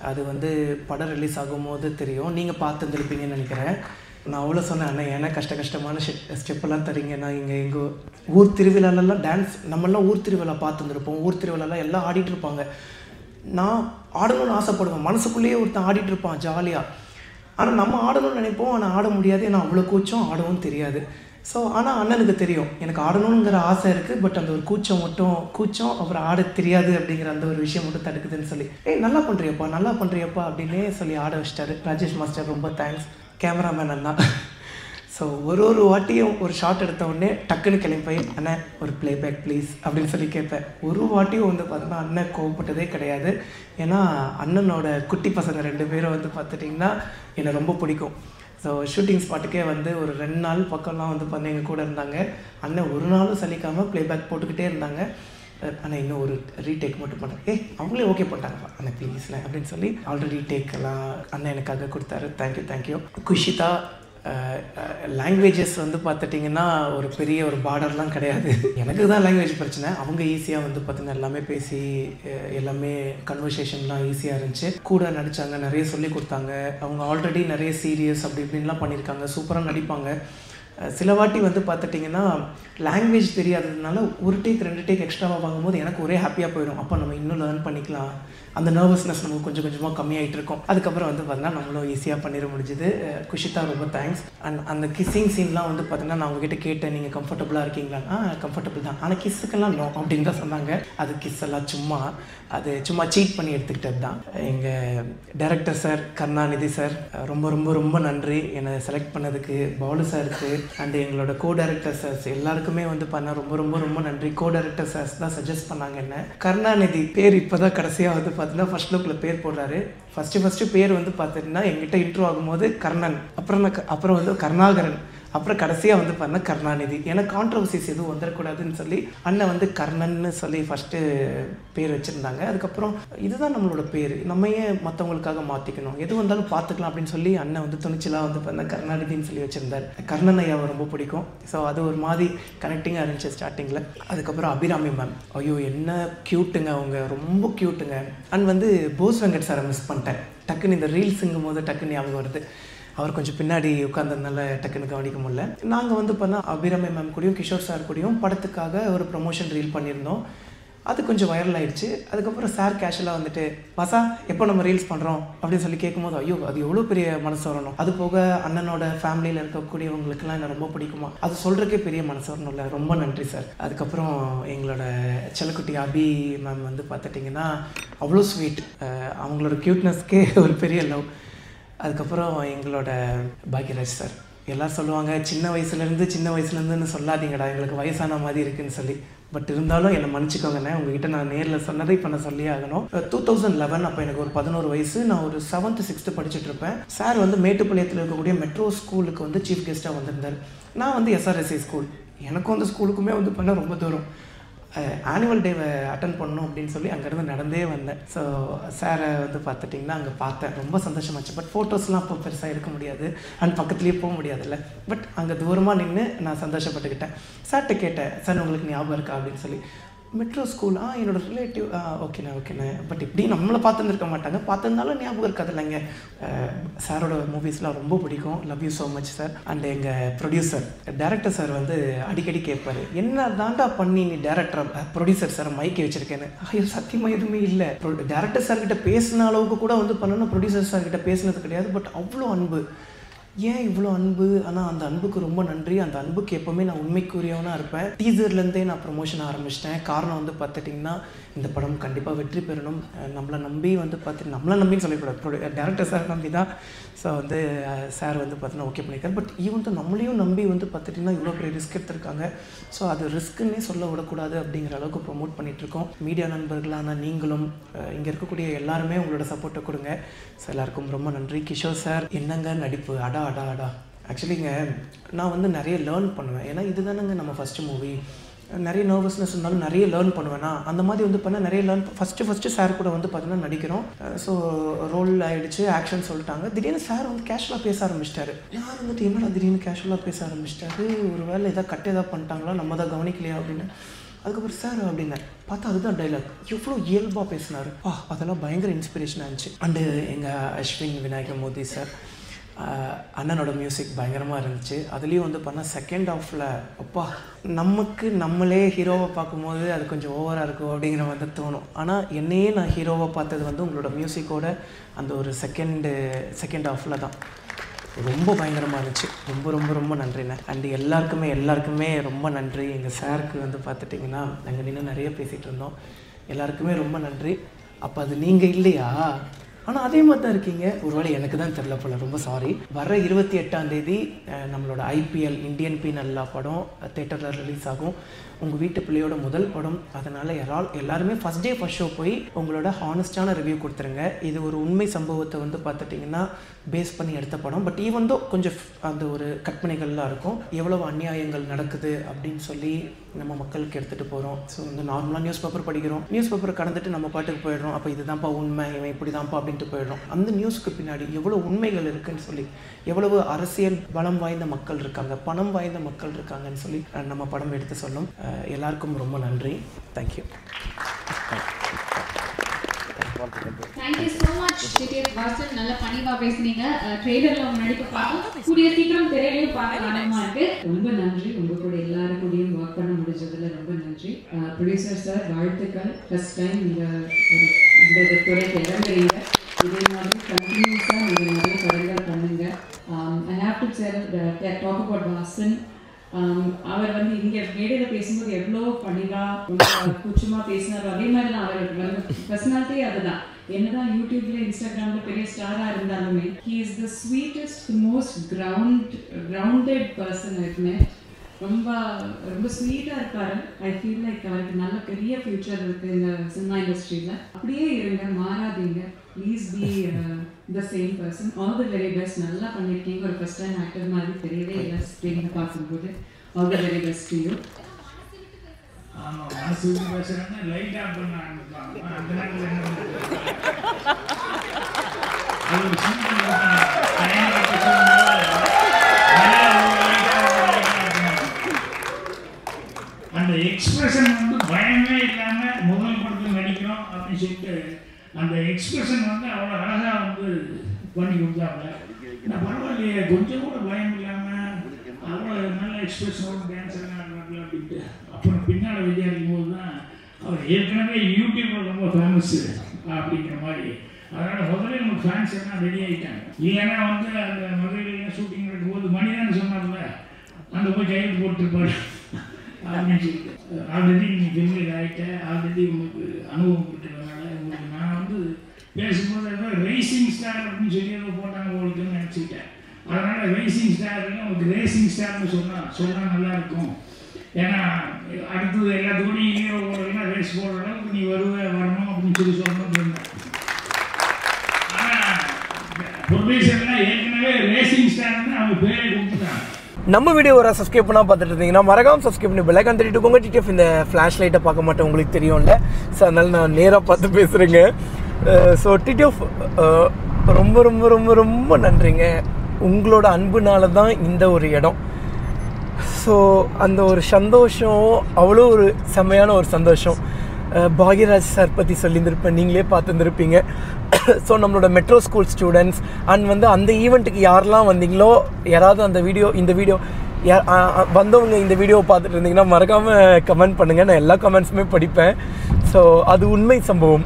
அது வந்து படம் ரிலீஸ் ஆகும்போது தெரியும். நீங்கள் பார்த்துருந்துருப்பீங்கன்னு நினைக்கிறேன். நான் அவ்வளோ சொன்னேன், அண்ணா ஏன்னா கஷ்டமான ஸ்டெப்பெல்லாம் தரீங்க. நான் எங்கள் ஊர் திருவிழாலெல்லாம் டான்ஸ், நம்மளாம் ஊர் திருவிழா பார்த்துருந்துருப்போம். ஊர் திருவிழாலாம் எல்லாம் ஆடிட்டு இருப்பாங்க. நான் ஆடணும்னு ஆசைப்படுவேன். மனசுக்குள்ளேயே ஒருத்தன் ஆடிட்டு இருப்பான் ஜாலியாக. ஆனால் நம்ம ஆடணும்னு நினைப்போம், ஆனால் ஆட முடியாது. ஏன்னா அவ்வளோ கூச்சம், ஆடவும் தெரியாது. ஸோ ஆனால் அண்ணனுக்கு தெரியும் எனக்கு ஆடணுங்கிற ஆசை இருக்குது. பட் அந்த ஒரு கூச்சம் அப்புறம் ஆட தெரியாது அப்படிங்கிற அந்த ஒரு விஷயம் மட்டும் தடுக்குதுன்னு சொல்லி, நல்லா பண்ணுறியப்பா அப்படின்னே சொல்லி ஆட வச்சிட்டாரு. ராஜேஷ் மாஸ்டர் ரொம்ப தேங்க்ஸ். கேமராமேன் அண்ணா. ஸோ ஒரு வாட்டியும் ஒரு ஷாட் எடுத்த உடனே டக்குன்னு கிளம்பி, அண்ணன் ஒரு ப்ளேபேக் ப்ளீஸ் அப்படின்னு சொல்லி கேட்பேன். ஒரு வாட்டியும் வந்து பார்த்தோன்னா அண்ணன் கோவப்பட்டதே கிடையாது. ஏன்னா அண்ணனோட குட்டி பசங்க 2 பேரும் வந்து பார்த்துட்டிங்கன்னா என்னை ரொம்ப பிடிக்கும். ஸோ ஷூட்டிங் ஸ்பாட்டுக்கே வந்து ஒரு 2 நாள் பக்கம்லாம் வந்து பார்த்து எங்கள் கூட இருந்தாங்க. அண்ணன் ஒரு நாளும் சலிக்காமல் ப்ளேபேக் போட்டுக்கிட்டே இருந்தாங்க. ஆனால் இன்னும் ஒரு ரீடேக் மட்டும் பண்ணுறேன். அவங்களே ஓகே பண்ணிட்டாங்கப்பா அண்ணா ப்ளீஸ்ண்ணே அப்படின்னு சொல்லி ஆல்ரெடி ரீடேக்கெல்லாம் அண்ணன் எனக்காக கொடுத்தாரு. தேங்க்யூ. குஷிதா லாங்குவேஜஸ் வந்து பார்த்துட்டிங்கன்னா ஒரு பெரிய ஒரு பார்டர்லாம் கிடையாது. எனக்கு தான் லாங்குவேஜ் பிரச்சனை. அவங்க ஈஸியாக வந்து பார்த்தீங்கன்னா எல்லாமே பேசி எல்லாமே கன்வர்சேஷன்லாம் ஈஸியாக இருந்துச்சு. கூட நடித்தாங்க, நிறைய சொல்லி கொடுத்தாங்க. அவங்க ஆல்ரெடி நிறைய சீரியஸ் அப்படி இப்படின்லாம் பண்ணியிருக்காங்க, சூப்பராக நடிப்பாங்க. சில வாட்டி வந்து பார்த்துட்டிங்கன்னா லாங்குவேஜ் தெரியாததுனால ஒரு டேக் 2 டேக் எக்ஸ்ட்ராவாக வாங்கும்போது எனக்கு ஒரே ஹாப்பியாக போயிடும். அப்போ நம்ம இன்னும் லேர்ன் பண்ணிக்கலாம், அந்த நர்வஸ்னஸ் நமக்கு கொஞ்சம் கொஞ்சமாக கம்மியாகிட்டு இருக்கும். அதுக்கப்புறம் வந்து பார்த்தீங்கன்னா நம்மளும் ஈஸியாக பண்ணிட முடிஞ்சுது. குஷிதா ரொம்ப தேங்க்ஸ். அண்ட் அந்த கிஸ்ஸிங் சீன்லாம் வந்து பார்த்தீங்கன்னா நான் உங்ககிட்ட கேட்டேன், நீங்கள் கம்ஃபர்டபுளாக இருக்கீங்களா? கம்ஃபர்டபுள் தான், ஆனால் கிஸ்ஸுக்கெல்லாம் நோ அப்படின்னு தான் சொன்னாங்க. அது கிஸ் எல்லாம் சும்மா சீட் பண்ணி எடுத்துக்கிட்டது தான். எங்கள் டைரக்டர் சார் கருணாநிதி சார் ரொம்ப ரொம்ப ரொம்ப நன்றி என்னை செலக்ட் பண்ணதுக்கு. பாலு சாருக்கு அண்ட் எங்களோட கோ டைரக்டர் சார்ஸ் எல்லாருக்குமே வந்து பண்ண ரொம்ப ரொம்ப ரொம்ப நன்றி. கோ டைரக்டர் சார்ஸ் தான் சஜஸ்ட் பண்ணாங்க என்ன. கருணாநிதி பேர் இப்போ தான் கடைசியாக வந்து பார்த்தீங்கன்னா ஃபர்ஸ்ட் லுக்கில் பேர் போடுறாரு. ஃபஸ்ட்டு பேர் வந்து பார்த்துட்டிங்கன்னா எங்கிட்ட இன்ட்ரோ ஆகும்போது கர்ணன், அப்புறம் வந்து கருணாகரன், அப்புறம் கடைசியாக வந்து பார்த்தீங்கன்னா கருணாநிதி. எனக்கு கான்ட்ரவர்சிஸ் எதுவும் வந்துடக்கூடாதுன்னு சொல்லி அண்ணன் வந்து கர்ணன்னு சொல்லி ஃபஸ்ட்டு பேர் வச்சுருந்தாங்க. அதுக்கப்புறம் இதுதான் நம்மளோட பேர், நம்ம ஏன் மற்றவங்களுக்காக மாற்றிக்கணும், எது வந்தாலும் பார்த்துக்கலாம் அப்படின்னு சொல்லி அண்ணன் வந்து துணிச்சலாக வந்து பார்த்தீங்கன்னா கருணாநிதின்னு சொல்லி வச்சுருந்தார். கர்ணன் ஐயாவை ரொம்ப பிடிக்கும். ஸோ அது ஒரு மாதிரி கனெக்டிங்காக இருந்துச்சு ஸ்டார்டிங்கில். அதுக்கப்புறம் அபிராமி மேம், ஐயோ என்ன க்யூட்டுங்க, அவங்க ரொம்ப க்யூட்டுங்க. அண்ட் வந்து போஸ் வெங்கட் சாரை மிஸ் பண்ணிட்டேன். டக்குன்னு இந்த ரீல்ஸுங்கும் போது டக்குன்னு ஞாபகம் வருது. அவர் கொஞ்சம் பின்னாடி உட்கார்ந்ததுனால டக்குன்னு கவனிக்க முடியல. நாங்கள் வந்து பண்ணால் அபிராமி மேம் கூடயும் கிஷோர் சார் கூடயும் படத்துக்காக ஒரு ப்ரொமோஷன் ரீல் பண்ணியிருந்தோம். அது கொஞ்சம் வைரல் ஆகிடுச்சு. அதுக்கப்புறம் சார் கேஷுவலாக வந்துட்டு பாசா எப்போ நம்ம ரீல்ஸ் பண்ணுறோம் அப்படின்னு சொல்லி கேட்கும்போது ஐயோ அது எவ்வளோ பெரிய மனசு வரணும். அது போக அண்ணனோட ஃபேமிலியில் இருக்கக்கூடியவங்களுக்குலாம் என்ன ரொம்ப பிடிக்குமா, அது சொல்கிறக்கே பெரிய மனசு வரணும்ல. ரொம்ப நன்றி சார். அதுக்கப்புறம் எங்களோட செல்லக்குட்டி அபி மேம் வந்து பார்த்துட்டிங்கன்னா அவ்வளோ ஸ்வீட், அவங்களோட க்யூட்னஸ்க்கே ஒரு பெரிய லவ். அதுக்கப்புறம் எங்களோட பாக்யராஜ் சார், எல்லோரும் சொல்லுவாங்க சின்ன வயசுலேருந்துன்னு சொல்லாதீங்கடா, எங்களுக்கு வயசான மாதிரி இருக்குதுன்னு சொல்லி. பட் இருந்தாலும் என்னை மன்னிச்சிக்கோங்கண்ணே, உங்ககிட்ட நான் நேரில் சொன்னதை இப்போ நான் சொல்லியே ஆகணும். 2011 அப்போ எனக்கு ஒரு 11 வயசு, நான் ஒரு 7th 6th படிச்சுட்டு இருப்பேன். சார் வந்து மேட்டுப்பாளையத்தில் இருக்கக்கூடிய மெட்ரோ ஸ்கூலுக்கு வந்து சீஃப் கெஸ்ட்டாக வந்திருந்தார். நான் வந்து SRSI ஸ்கூல், எனக்கும் அந்த ஸ்கூலுக்குமே வந்து பண்ண ரொம்ப தூரம். ஆனுவல் டேவை அட்டன் பண்ணணும் அப்படின்னு சொல்லி அங்கேருந்து நடந்தே வந்தேன். ஸோ சாரை வந்து பார்த்துட்டிங்கன்னா அங்கே பார்த்தேன், ரொம்ப சந்தோஷமாச்சு. பட் ஃபோட்டோஸ்லாம் அப்போ பெருசாக எடுக்க முடியாது அண்ட் பக்கத்துலேயே போக முடியாதுல்ல. பட் அங்கே தூரமாக நின்று நான் சந்தோஷப்பட்டுக்கிட்டேன். சார்கிட்ட கேட்டேன், சார் உங்களுக்கு ஞாபகம் இருக்கா அப்படின்னு சொல்லி. மெட்ரோ ஸ்கூல் என்னோடய ரிலேட்டிவ் ஓகேண்ணே. பட் இப்படி நம்மளை பார்த்துருந்துருக்க மாட்டாங்க, பார்த்துருந்தாலும் ஞாபகம் இருக்காது இல்லைங்க. சாரோட மூவிஸ்லாம் ரொம்ப பிடிக்கும். Love you so much sir. And எங்கள் ப்ரொடியூசர் டைரக்டர் சார் வந்து அடிக்கடி கேட்பார், என்ன தாண்டா பண்ணி நீ டேரக்டர் ப்ரொடியூசர் சார் மைக்கை வச்சுருக்கேன்னு. ஐயோ சத்தியமாக எதுவுமே இல்லை. டேரக்டர் சார்கிட்ட பேசின அளவுக்கு கூட வந்து பண்ணணும், ப்ரொடியூசர் சார்கிட்ட பேசினது கிடையாது. பட் அவ்வளோ அன்பு, ஏன் இவ்வளோ அன்பு. ஆனால் அந்த அன்புக்கு ரொம்ப நன்றி. அந்த அன்புக்கு எப்போவுமே நான் உண்மைக்குரியவனாக இருப்பேன். டீசர்லேருந்தே நான் ப்ரொமோஷன் ஆரம்பிச்சிட்டேன். காரணம் வந்து பார்த்துட்டிங்கன்னா இந்த படம் கண்டிப்பாக வெற்றி பெறணும், நம்மளை நம்பி வந்து பார்த்துட்டு, நம்மளை நம்பின்னு சொல்லக்கூடாது, டேரக்டர் சார் நம்பி தான். ஸோ வந்து சார் வந்து பார்த்தீங்கன்னா ஓகே பண்ணியிருக்காரு. பட் ஈவன் நம்மளையும் நம்பி வந்து பார்த்துட்டிங்கன்னா இவ்வளோ பெரிய ரிஸ்க் எடுத்திருக்காங்க. ஸோ அது ரிஸ்க்குன்னே சொல்ல விடக்கூடாது அப்படிங்கிற அளவுக்கு ப்ரொமோட் பண்ணிகிட்ருக்கோம். மீடியா நண்பர்களான நீங்களும் இங்கே இருக்கக்கூடிய எல்லாருமே உங்களோட சப்போர்ட்டை கொடுங்க. ஸோ எல்லாருக்கும் ரொம்ப நன்றி. கிஷோர் சார் என்னங்க நடிப்பு, அடா. ஆக்சுவலிங்க நான் வந்து நிறைய லேர்ன் பண்ணுவேன். ஏன்னா இது தானேங்க நம்ம ஃபஸ்ட்டு மூவி. நிறைய நர்வஸ்னஸ் இருந்தாலும் நிறைய லேர்ன் பண்ணுவேன்னா அந்த மாதிரி வந்து பண்ணால் நிறைய லேர்ன். ஃபஸ்ட்டு சார் கூட வந்து பார்த்தீங்கன்னா நடிக்கிறோம். ஸோ ரோல் ஆகிடுச்சு, ஆக்ஷன் சொல்லிட்டாங்க. திடீர்னு சார் வந்து கேஷுவலாக பேச ஆரம்பிச்சிட்டாரு. யார் வந்துட்டு என்னடா திடீர்னு கேஷுவலாக பேச ஆரம்பிச்சிட்டாரு, ஒரு வேலை எதாவது கட் எதாவது பண்ணிட்டாங்களா, நம்ம தான் கவனிக்கலையா அப்படின்னு. அதுக்கப்புறம் சார் அப்படின்னு பார்த்தா அதுதான் டைலாக், எவ்வளோ இயல்பாக பேசினார். அதெல்லாம் பயங்கர இன்ஸ்பிரேஷனாக இருந்துச்சு. அண்டு எங்கள் அஸ்வின் விநாயக மோதி சார், அண்ணனோட மியூசிக் பயங்கரமாக இருந்துச்சு. அதுலேயும் வந்து பண்ணால் செகண்ட் ஹாஃபில் அப்பா நமக்கு நம்மளே ஹீரோவை பார்க்கும்போது அது கொஞ்சம் ஓவராக இருக்கும் அப்படிங்கிற மாதிரி தோணும். ஆனால் என்னையே நான் ஹீரோவை பார்த்தது வந்து உங்களோட மியூசிக்கோட அந்த ஒரு செகண்ட் ஹாஃபில் தான். ரொம்ப பயங்கரமாக இருந்துச்சு. ரொம்ப ரொம்ப ரொம்ப நன்றிண்ணே. அண்டு எல்லாருக்குமே ரொம்ப நன்றி. எங்கள் சாருக்கு வந்து பார்த்துட்டிங்கன்னா நாங்கள் நின்று நிறைய பேசிகிட்டு இருந்தோம். எல்லாருக்குமே ரொம்ப நன்றி. அப்போ அது நீங்கள் இல்லையா? ஆனால் அதே மாதிரி தான் இருக்கீங்க. ஒருவேளை எனக்கு தான் தெரில போல, ரொம்ப சாரி. வர 28ஆம் தேதி நம்மளோட IPL இந்தியன் பீனல் லா படம் தேட்டரில் ரிலீஸ் ஆகும். உங்கள் வீட்டு பிள்ளையோட முதல் படம். அதனால் எல்லாருமே ஃபஸ்ட் டே ஃபஸ்ட் ஷோ போய் உங்களோட ஹானஸ்டான ரிவ்யூ கொடுத்துருங்க. இது ஒரு உண்மை சம்பவத்தை வந்து பார்த்துட்டிங்கன்னா பேஸ் பண்ணி எடுத்த படம். பட் ஈவன் தோ கொஞ்சம் அந்த ஒரு கற்பனைகள்லாம் இருக்கும். எவ்வளவு அநியாயங்கள் நடக்குது அப்படின்னு சொல்லி நம்ம மக்களுக்கு எடுத்துகிட்டு போகிறோம். ஸோ வந்து நார்மலாக நியூஸ் பேப்பர் படிக்கிறோம், நியூஸ் பேப்பரை கடந்துட்டு நம்ம பாட்டுக்கு போயிடுறோம். அப்போ இதுதான்ப்பா உண்மை, இவன் இப்படி தான்ப்பா அப்படின்ட்டு போயிடுறோம். அந்த நியூஸுக்கு பின்னாடி எவ்வளோ உண்மைகள் இருக்குதுன்னு சொல்லி, எவ்வளவு அரசியல் பலம் வாய்ந்த மக்கள் இருக்காங்க, பணம் வாய்ந்த மக்கள் இருக்காங்கன்னு சொல்லி நம்ம படம் எடுத்து சொல்லும். எல்லாருக்கும் ரொம்ப நன்றி. Thank you. Thank you so much TTF Vasan. நல்ல பணிவா பேசுனீங்க. ட்ரெய்லர்ல உங்க நடிப்பு பார்த்து கூடிய சீக்கிரம் திரையிலையும் பார்க்கலாமா இருக்கு. ரொம்ப நன்றி. உங்க கூட எல்லாரும் கூடயும் ஒர்க் பண்ண முடிஞ்சதுல ரொம்ப நன்றி. ப்ரொடியூசர் சார் வாழ்த்துக்கள். ஃபர்ஸ்ட் டைம் இந்த துறைக்கு இறங்குறீங்க. இதே மாதிரி கண்டினியூஸாக நீங்கள் நிறைய படங்கள் பண்ணுங்க. I have to talk about Vasan. அவர் வந்து இங்கே மேடையில் பேசும்போது எவ்வளோ பணிவாக கூச்சமாக பேசினாரோ அதே மாதிரி தான் அவர் வந்து பர்சனாலிட்டி. அதுதான் என்னதான் யூடியூப்ல இன்ஸ்டாகிராமில் பெரிய ஸ்டாராக இருந்தாலுமே he is the sweetest most grounded person இருக்குமே. ரொம்ப ரொம்ப ஸ்வீட்டாக இருப்பார். ஐ ஃபீல் லைக் அவருக்கு நல்ல பெரிய ஃபியூச்சர் இருக்குது இந்த சினிமா இண்டஸ்ட்ரியில். அப்படியே இருங்க, மாறாதீங்க. Please be the same person. All the very best. நல்லா பண்ணியிருக்கீங்க. ஒரு ஃபர்ஸ்ட் டைம் ஆக்டர் மாதிரி தெரியவே இல்லை ஸ்க்ரீனில் பார்க்கும்போது. All the very best to you. ஆமாம், மனசு விட்டு பேசுகிறேன்னா லைட்டாக பண்ண ஆரம்பிப்பாங்க. அந்த நேரத்தில் என்ன அது ஒரு அந்த எக்ஸ்பிரஷன் வந்து பயமே இல்லாமல் முதல் படத்தில் நடிக்கிறோம் அப்படின்னு சொல்லிட்டு அந்த எக்ஸ்பிரஷன் வந்து அவ்வளோ அழகாக வந்து பண்ணி கொடுத்தாங்க. நான் பரவாயில்லையே, கொஞ்சம் கூட பயம் இல்லாமல் அவ்வளோ நல்ல எக்ஸ்பிரஷனோட டான்ஸ் எல்லாம் ஆடுறாங்க அப்படின்ட்டு. அப்புறம் பின்னால் விளையாடும் போது தான் அவர் ஏற்கனவே யூடியூப்பில் ரொம்ப ஃபேமஸ்ஸு அப்படிங்கிற மாதிரி. அதனால் முதல்ல நமக்கு ஃபேன்ஸ் எல்லாம் ரெடி ஆகிட்டாங்க. இல்லைன்னா வந்து அந்த மதுரையில் ஷூட்டிங் நடக்கும்போது மணிதான் சொன்னார்ல, அங்கே போய் கையில் போட்டுருப்பாரு அப்படின்னு சொல்லிட்டு. ஆல்ரெடி நீங்கள் ஃபெமிலியர் ஆகிட்டேன், ஆல்ரெடி உங்களுக்கு அனுபவம் கொடுத்ததுனால உங்களுக்கு நான் வந்து பேசும்போது ஏதோ ரேசிங் ஸ்டார் அப்படின்னு சொல்லி ஏதோ போட்டாங்க உங்களுக்குன்னு நினச்சிக்கிட்டேன். அதனால் ரேசிங் ஸ்டார்னு உங்களுக்கு ரேசிங் ஸ்டார்னு சொன்னால் நல்லாயிருக்கும். ஏன்னா அடுத்தது எல்லாத்துக்கூடையும் ஹீரோ போடுறதுனா ரேஸ் போடுற அளவுக்கு நீ வரணும் அப்படின்னு சொல்லி சொல்லணும்னு சொன்னேன். ஆனால் ப்ரொடியூசர்லாம் ஏற்கனவே ரேசிங் ஸ்டார்னு அவங்க பேரை கொடுத்துட்டாங்க. நம்ம வீடியோ வர சப்ஸ்கிரைப் பண்ணால் பார்த்துட்டு இருந்தீங்கன்னா மறக்காம சப்ஸ்கிரைப் பண்ணி பெல் ஐகான் தட்டிட்டுக்கோங்க. டிடிஎஃப் இந்த ஃப்ளாஷ் லைட்டை பார்க்க மாட்டேன், உங்களுக்கு தெரியும்ல. ஸோ அதனால் நான் நேராக பார்த்து பேசுகிறேங்க. ஸோ டிடிஎஃப் ரொம்ப ரொம்ப ரொம்ப ரொம்ப நன்றிங்க. உங்களோட அன்புனால தான் இந்த ஒரு இடம். ஸோ அந்த ஒரு சந்தோஷம் அவ்வளோ ஒரு செம்மையான ஒரு சந்தோஷம். பாக்யராஜ் சார் பற்றி சொல்லியிருந்திருப்பேன், நீங்களே பார்த்துருந்துருப்பீங்க. ஸோ நம்மளோட மெட்ரோ ஸ்கூல் ஸ்டூடெண்ட்ஸ் அண்ட் வந்து அந்த ஈவெண்ட்டுக்கு யாரெல்லாம் வந்தீங்களோ, யாராவது இந்த வீடியோ வந்தவங்க இந்த வீடியோவை பார்த்துட்டு இருந்தீங்கன்னா மறக்காமல் கமெண்ட் பண்ணுங்கள். நான் எல்லா கமெண்ட்ஸுமே படிப்பேன். ஸோ அது உண்மை சம்பவம்.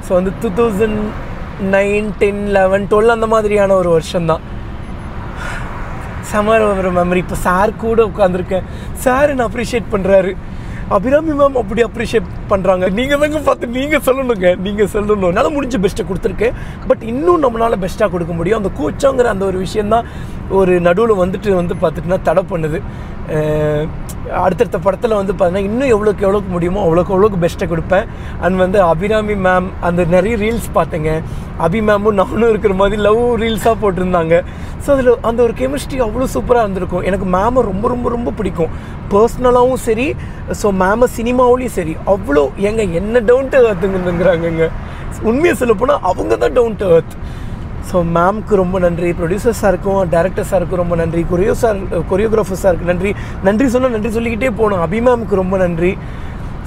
ஸோ வந்து 2009, 10, 11, 12 அந்த மாதிரியான ஒரு வருஷம்தான். செம ஒரு மெமரி. இப்போ சார் கூட உட்காந்துருக்கேன், சார் என்ன அப்ரிஷியேட் பண்ணுறாரு, அபிராமி மேம் அப்படி அப்ரிஷியேட் பண்ணுறாங்க. நீங்கள் தாங்க பார்த்து நீங்கள் சொல்லணுங்க, நீங்கள் சொல்லணும். என்னால் முடிஞ்ச பெஸ்ட்டை கொடுத்துருக்கேன். பட் இன்னும் நம்மளால் பெஸ்ட்டாக கொடுக்க முடியும். அந்த கூச்சங்கிற அந்த ஒரு விஷயந்தான் ஒரு நடுவில் வந்து பார்த்துட்டுனா தடை பண்ணுது. அடுத்தடுத்த படத்தில் வந்து பார்த்தீங்கன்னா இன்னும் எவ்வளோக்கு முடியுமோ அவ்வளோக்கு பெஸ்ட்டை கொடுப்பேன். அண்ட் வந்து அபிராமி மேம் அந்த நிறைய ரீல்ஸ் பார்த்தேங்க. அபி மேமும் நானும் இருக்கிற மாதிரி லவ் ரீல்ஸாக போட்டிருந்தாங்க. ஸோ அதில் அந்த ஒரு கெமிஸ்ட்ரி அவ்வளோ சூப்பராக இருந்திருக்கும். எனக்கு மேமை ரொம்ப ரொம்ப ரொம்ப பிடிக்கும், பர்சனலாகவும் சரி. ஸோ மேமை சினிமாவிலையும் சரி அவ்வளோ என்ன டவுன் டு அர்த்துங்கிறாங்கங்க. உண்மையை சொல்ல போனால் அவங்க தான் டவுன் டு அர்த். ஸோ மேம்க்கு ரொம்ப நன்றி, ப்ரொடியூசர் சாருக்கும் டைரக்டர் சாருக்கும் ரொம்ப நன்றி, கொரியோகிராஃபர் சாருக்கு நன்றி சொன்னால் நன்றி சொல்லிக்கிட்டே போகணும். அபி மேமுக்கு ரொம்ப நன்றி.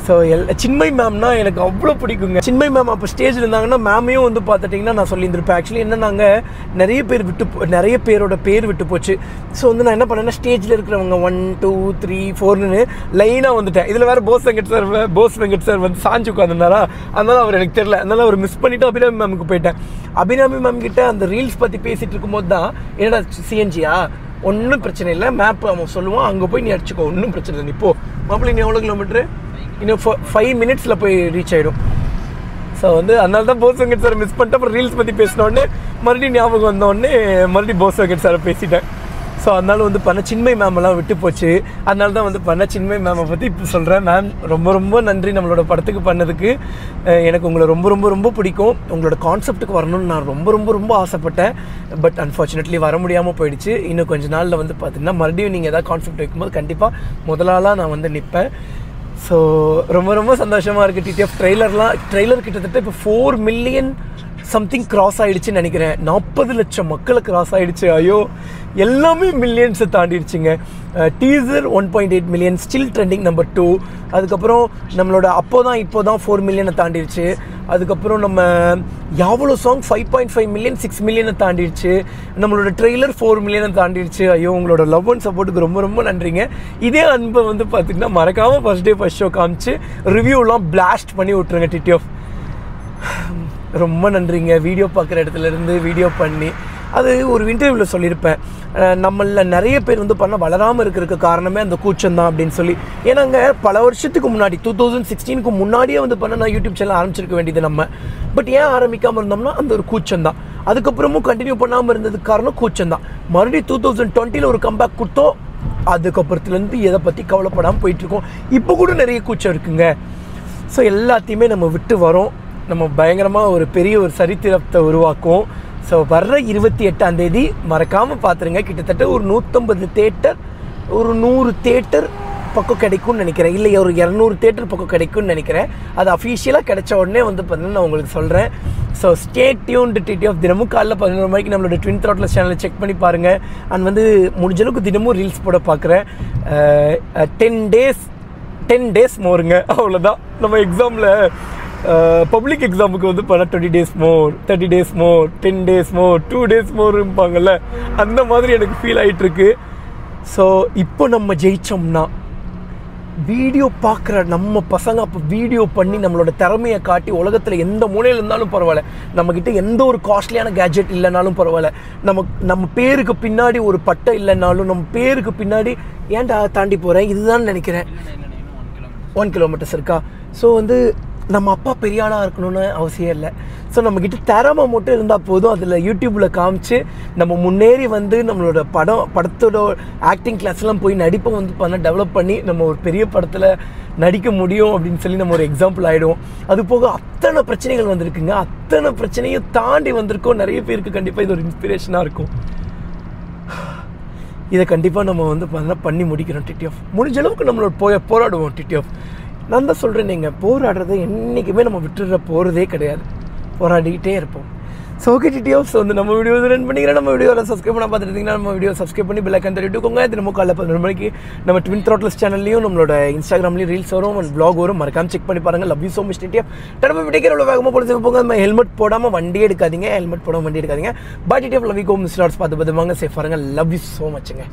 ஸோ சின்மய் மேம்னா எனக்கு அவ்வளோ பிடிக்குங்க. சின்மய் மேம் அப்போ ஸ்டேஜில் இருந்தாங்கன்னா மேமையும் வந்து பார்த்துட்டிங்கன்னா நான் சொல்லியிருந்திருப்பேன். ஆக்சுவலி என்ன நாங்கள் நிறைய பேரோட பேர் விட்டு போச்சு. ஸோ வந்து நான் என்ன பண்ணேன்னா ஸ்டேஜில் இருக்கிறவங்க 1, 2, 3, 4ன்னு லைனாக வந்துட்டேன். இதில் வேறு போஸ் வெங்கட் சார் வந்து சாஞ்சு உட்காந்துருந்தாரா, அதனால அவர் எனக்கு தெரியல. அதனால அவர் மிஸ் பண்ணிவிட்டு அபிராமி மேமுக்கு போயிட்டேன். அபிராமி மேம் கிட்ட அந்த ரீல்ஸ் பற்றி பேசிகிட்டு இருக்கும்போது தான் என்னடா சிஎன்ஜியா ஒன்றும் பிரச்சனை இல்லை, மேப் அவன் சொல்லுவான், அங்கே போய் நீ அடிச்சுக்கோ, ஒன்றும் பிரச்சனை இல்லை, நீ போ மாப்பிள்ளை, நீ எவ்வளோ கிலோமீட்ரு, இன்னும் 5 மினிட்ஸில் போய் ரீச் ஆகிடும். ஸோ வந்து அதனால தான் போஸ் வெங்கட் சாரை மிஸ் பண்ணிட்டு அப்புறம் ரீல்ஸ் பற்றி பேசினோடனே மறுபடியும் ஞாபகம் வந்தோடனே மறுபடியும் போஸ் வெங்கட் சாரை பேசிட்டேன். ஸோ அதனால வந்து பண்ண சின்மை மேமெல்லாம் விட்டு போச்சு. அதனால தான் வந்து பண்ண சின்மை மேமை பற்றி இப்போ சொல்கிறேன். மேம் ரொம்ப ரொம்ப நன்றி நம்மளோட படத்துக்கு பண்ணதுக்கு. எனக்கு உங்களை ரொம்ப ரொம்ப ரொம்ப பிடிக்கும். உங்களோட கான்செப்ட்டுக்கு வரணும்னு நான் ரொம்ப ரொம்ப ரொம்ப ஆசைப்பட்டேன். பட் அன்ஃபார்ச்சுனேட்லி வர முடியாமல் போயிடுச்சு. இன்னும் கொஞ்சம் நாளில் வந்து பார்த்தீங்கன்னா மறுபடியும் நீங்கள் எதாவது கான்செப்ட் வைக்கும்போது கண்டிப்பாக முதலாளாக நான் வந்து நிற்பேன். ஸோ ரொம்ப ரொம்ப சந்தோஷமாக இருக்குது. டிடிஎஃப் ட்ரெய்லர் கிட்டத்தட்ட இப்போ 4 மில்லியன் சம்திங் கிராஸ் ஆகிடுச்சுன்னு நினைக்கிறேன். 40 லட்சம் மக்களை கிராஸ் ஆகிடுச்சு. ஐயோ, எல்லாமே மில்லியன்ஸை தாண்டிடுச்சுங்க. Teaser 1.8 million, still trending number 2. அதுக்கப்புறம் நம்மளோட இப்போ தான் 4 மில்லியனை தாண்டிடுச்சு. அதுக்கப்புறம் நம்ம எவ்வளோ சாங் 5.5 மில்லியன் 6 மில்லியனை தாண்டிடுச்சு. நம்மளோட ட்ரெய்லர் 4 மில்லியனை தாண்டிடுச்சு. ஐயோ, உங்களோட லவ் அண்ட் சப்போர்ட்டுக்கு ரொம்ப ரொம்ப நன்றிங்க. இதே அன்பை வந்து பார்த்திங்கன்னா மறக்காமல் ஃபர்ஸ்ட் டே ஃபர்ஸ்ட் ஷோ காமிச்சு ரிவ்யூலாம் பிளாஸ்ட் பண்ணி விட்ருங்க டிடிஎஃப். ரொம்ப நன்றிங்க. வீடியோ பார்க்குற இடத்துலேருந்து வீடியோ பண்ணி அது ஒரு இன்டர்வியூவில் சொல்லியிருப்பேன். நம்மளில் நிறைய பேர் வந்து பண்ண வளராமல் இருக்கிறதுக்கு காரணமே அந்த கூச்சம் தான் அப்படின்னு சொல்லி. ஏன்னாங்க பல வருஷத்துக்கு முன்னாடி 2016க்கு முன்னாடியே வந்து பண்ண நான் யூடியூப் சேனல் ஆரம்பிச்சிருக்க வேண்டியது நம்ம. பட் ஏன் ஆரம்பிக்காமல் இருந்தோம்னா அந்த ஒரு கூச்சம் தான். அதுக்கப்புறமும் கண்டினியூ பண்ணாமல் இருந்ததுக்கு காரணம் கூச்சம் தான். மறுபடியும் 2020 ஒரு கம்பேக் கொடுத்தோம். அதுக்கப்புறத்துலேருந்து எதை பற்றி கவலைப்படாமல் போயிட்டுருக்கோம். இப்போ கூட நிறைய கூச்சம் இருக்குங்க. ஸோ எல்லாத்தையுமே நம்ம விட்டு வரோம். நம்ம பயங்கரமாக ஒரு பெரிய ஒரு சரித்திரத்தை உருவாக்குவோம். ஸோ வர்ற 28ஆம் தேதி மறக்காமல் பார்த்துருங்க. கிட்டத்தட்ட ஒரு 150 தேட்டர், ஒரு 100 தேட்டர் பக்கம் கிடைக்கும்னு நினைக்கிறேன். இல்லை ஒரு 200 தேட்டர் பக்கம் கிடைக்கும்னு நினைக்கிறேன். அது அஃபீஷியலாக கிடைச்ச உடனே வந்து பார்த்தீங்கன்னா நான் உங்களுக்கு சொல்கிறேன். So stay tuned TTF. தினமும் காலைல 11 மணிக்கு நம்மளோட ட்வின் த்ராட்லஸ் சேனலை செக் பண்ணி பாருங்கள். அண்ட் வந்து முடிஞ்ச அளவுக்கு தினமும் ரீல்ஸ் போட பார்க்குறேன். 10 டேஸ் மோருங்க, அவ்வளோதான். நம்ம எக்ஸாமில் பப்ளிக் எக்ஸாமுக்கு வந்து பண்ண 20 டேஸ் மோர், 30 டேஸ் மோர், 10 டேஸ் மோர், 2 டேஸ் மோர் இருப்பாங்கல்ல, அந்த மாதிரி எனக்கு ஃபீல் ஆகிட்டுருக்கு. ஸோ இப்போ நம்ம ஜெயித்தோம்னா வீடியோ பார்க்குற நம்ம பசங்க அப்போ வீடியோ பண்ணி நம்மளோட திறமையை காட்டி உலகத்தில் எந்த மூலையில் இருந்தாலும் பரவாயில்ல, நம்மக்கிட்ட எந்த ஒரு காஸ்ட்லியான கேஜெட் இல்லைனாலும் பரவாயில்ல, நம்ம பேருக்கு பின்னாடி ஒரு பட்டை இல்லைனாலும், நம்ம பேருக்கு பின்னாடி ஏன்டா தாண்டி போகிறேன் இதுதான் நினைக்கிறேன் 1 கிலோமீட்டர்ஸ் இருக்கா. ஸோ வந்து நம்ம அப்பா பெரிய ஆளாக இருக்கணும்னு அவசியம் இல்லை. ஸோ நம்மக்கிட்ட திறமை மட்டும் இருந்தால் போதும். அதில் யூடியூப்பில் காமிச்சு நம்ம முன்னேறி வந்து நம்மளோட படத்தோட ஆக்டிங் கிளாஸ்லாம் போய் நடிப்பை வந்து பண்ண டெவலப் பண்ணி நம்ம ஒரு பெரிய படத்தில் நடிக்க முடியும் அப்படின்னு சொல்லி நம்ம ஒரு எக்ஸாம்பிள் ஆகிடும். அது போக அத்தனை பிரச்சனைகள் வந்திருக்குங்க. அத்தனை பிரச்சனையும் தாண்டி வந்திருக்கோம். நிறைய பேருக்கு கண்டிப்பாக இது ஒரு இன்ஸ்பிரேஷனாக இருக்கும். இதை கண்டிப்பாக நம்ம வந்து பண்ணி முடிக்கிறோம் டிடிஎஃப். முடிஞ்ச அளவுக்கு நம்மளோட போராடுவோம் டிடிஎஃப். நான் தான் சொல்கிறேன், நீங்கள் போராடுறதை என்றைக்குமே நம்ம விட்டுற போகிறதே கிடையாது. போராடிக்கிட்டே இருப்போம். So okay TTF. வந்து நம்ம வீடியோ ரன் பண்ணிக்கிறேன். நம்ம வீடியோவில் சப்ஸ்கிரைப் பண்ண பார்த்துருந்தீங்கன்னா நம்ம வீடியோ சப்ஸ்கிரைப் பண்ணி பெல் ஐக்கான் தட்டிட்டுக்கோங்க. தினமும் காலைல 11 மணிக்கு நம்ம ட்வின் த்ராட்லஸ் சேனல்லையும் நம்மளோட இன்ஸ்டாகிராம்லேயும் ரீல்ஸ் வரும் அண்ட் ப்ளாக் வரும். மறக்காம செக் பண்ணி பாருங்கள். Love you so much TTF. டெரப்பி விட்டேக்கிற எவ்வளோ வேகமாக போட்டு போங்க. நம்ம ஹெல்மெட் போடாமல் வண்டி எடுக்காதீங்க. Bye TTF. லவ் யூ கோ மிஸ்டர் பார்த்து பார்த்து வாங்க. சேஃப் பாருங்கள். Love you so மச்சுங்க.